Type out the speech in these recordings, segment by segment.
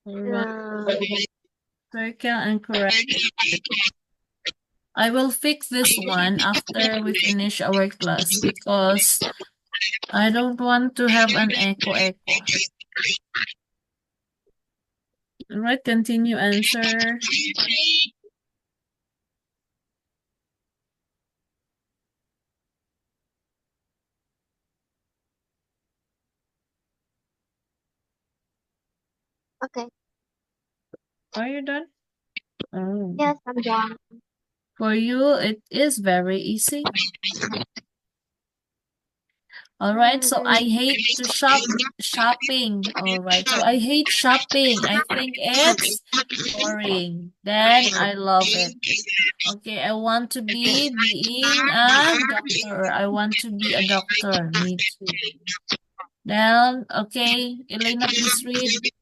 Circle and correct. I will fix this one after we finish our class because I don't want to have an echo. All right, continue answer. Okay. Are you done? Oh. Yes, I'm done. For you, it is very easy. All right, so I hate to shopping. All right, so I hate shopping. I think it's boring. Then I love it. Okay, I want to be being a doctor. I want to be a doctor. Me too. Then, okay, Elena, please read.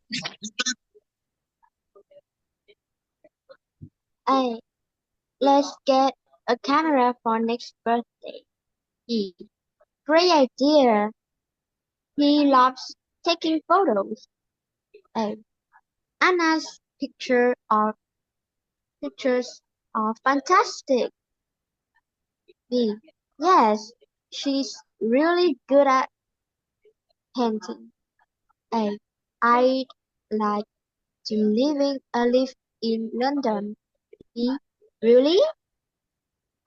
A. Let's get a camera for next birthday. B. Great idea. He loves taking photos. A. Anna's pictures are fantastic. B. Yes, she's really good at painting. A. I'd like to live in London. B. Really?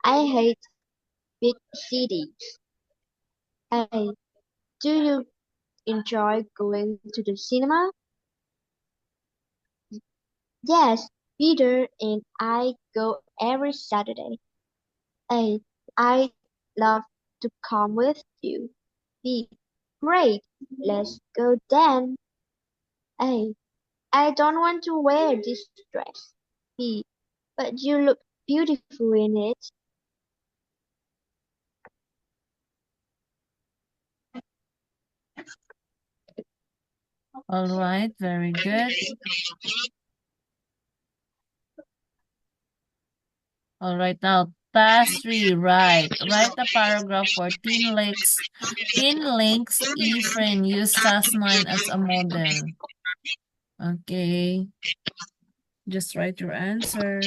I hate big cities. A. Do you enjoy going to the cinema? Yes, Peter and I go every Saturday. A. I'd love to come with you. B. Great, let's go then. A. I don't want to wear this dress. B. But you look beautiful in it. All right, very good. All right, now task 3, write. Write a paragraph for Teen Links. Teen Links E-Friend use Cas9 as a model. Okay. Just write your answer.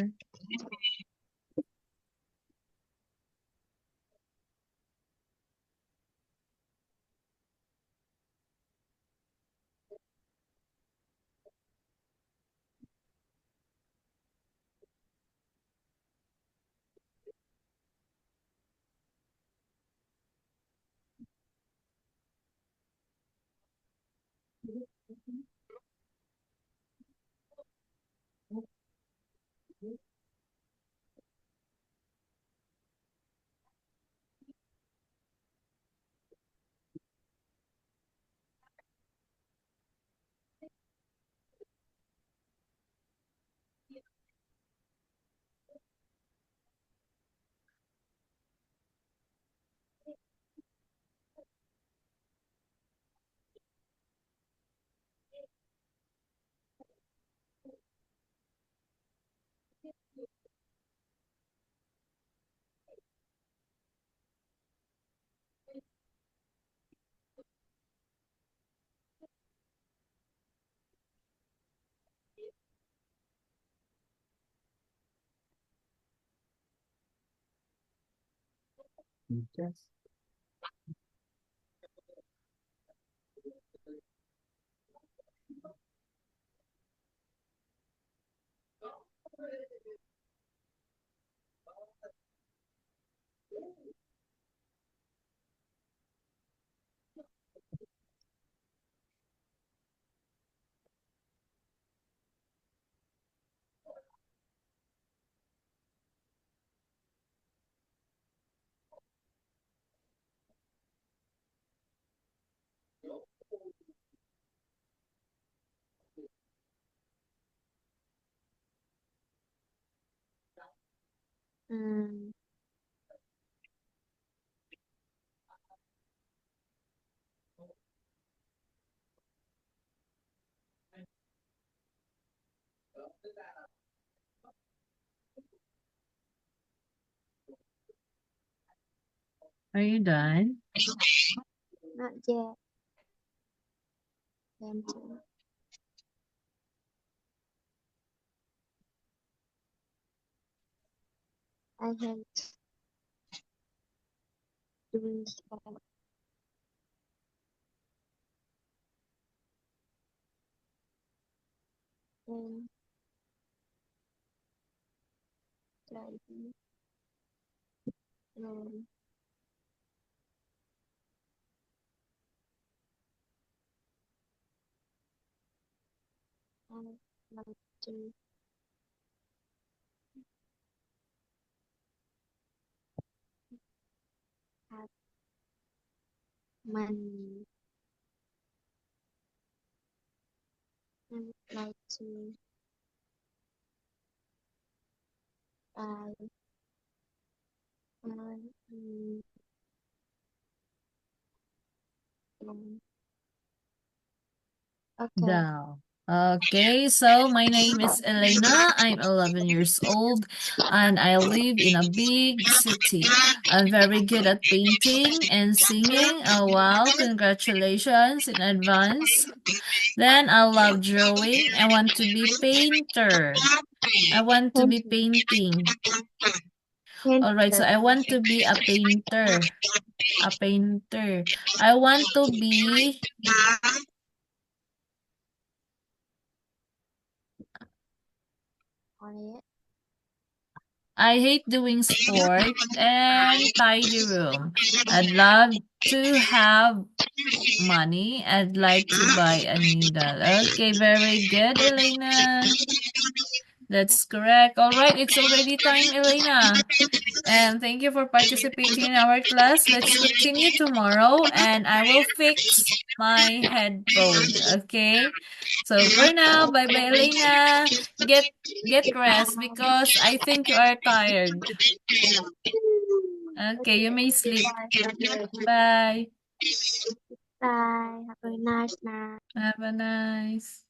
Yes. Mm, Are you done? not yet. Painting. I hate doing sport and driving alone. I like to have money. I would like to buy um, um, okay. Down. Okay, so my name is Elena. I'm 11 years old and I live in a big city. I'm very good at painting and singing. Oh, wow, congratulations in advance. Then I love drawing. I want to be painter. I want to be Painting. painting. All right, so Painter. I want to be a painter. A painter. I want to be Quiet. I hate doing sport and tidy room. I'd love to have money. I'd like to buy a new doll. Okay, very good, Elena. That's correct. All right, it's already time, Elena. And thank you for participating in our class. Let's continue tomorrow and I will fix my headphone. Okay? So for now, bye-bye, Elena. Get get rest because I think you are tired. Okay, you may sleep. Bye. Bye. Have a nice night. Have a nice